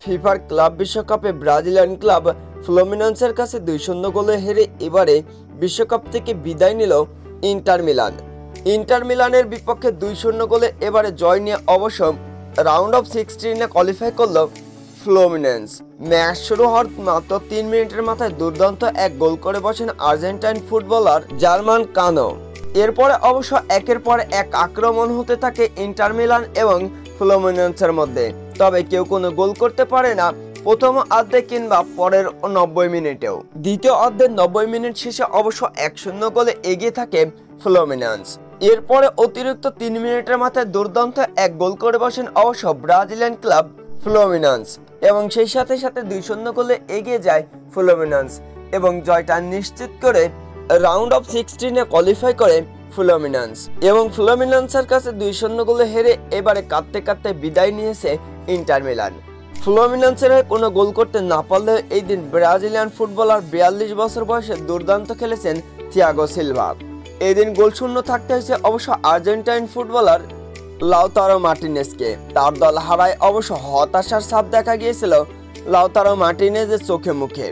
ফিফার ক্লাব বিশ্বকাপে Brazilian club ফ্লুমিনেন্সের কাছে 2-0 গোলে হেরে এবারে বিশ্বকাপ থেকে বিদায় নিল ইন্টার মিলান। ইন্টার মিলানের বিপক্ষে 2-0 গোলে এবারে জয় নিয়ে অবশ্য রাউন্ড অফ 16 কোয়ালিফাই করল ফ্লুমিনেন্স। ম্যাচ শুরু হওয়ার মাত্র 3 মিনিটের মাথায় দুর্দান্ত এক গোল করে বসেন আর্জেন্টাইন ফুটবলার জার্মান কানো। এরপরে অবশ্য একের পর এক আক্রমণ হতে থাকে ইন্টার মিলান এবং ফ্লুমিনেন্সের মধ্যে, তবে কেউ কোনো গোল করতে পারে না প্রথম অর্ধে কিংবা পরের 90 মিনিটেও। দ্বিতীয় অর্ধের 90 মিনিট শেষে অবশ্য 1-0 গোলে এগিয়ে থাকে ফ্লুমিনেন্স। এরপরে অতিরিক্ত 3 মিনিটের মাথায় দুর্দান্ত এক গোল করে বসেন অবশ্য ব্রাজিলিয়ান ক্লাব ফ্লুমিনেন্স এবং সেই সাথে সাথে 2-0 গোলে এগিয়ে যায় ফ্লুমিনেন্স এবং জয়টা নিশ্চিত করে রাউন্ড অফ 16 কোয়ালিফাই করে ফ্লুমিনেন্স এবং ফ্লুমিনেন্সের কাছে 2-0 গোলে হেরে এবারে কাঁদতে কাঁদতে বিদায় নিয়েছে ইন্টার মিলান। ফ্লুমিনেন্সের হয়ে কোনো গোল করতে না পারলেও এই দিন ব্রাজিলিয়ান ফুটবলার 42 বছর বয়সে দুর্দান্ত খেলেছেন থিয়াগো সিলভা। এই দিন গোলশূন্য থাকতে হয়েছে অবশ্য আর্জেন্টাইন ফুটবলার লাউতারো মার্টিনেজকে। তার দল হারায় অবশ্য হতাশার ছাপ দেখা গিয়েছিল লাউতারো মার্টিনেজের চোখে মুখে।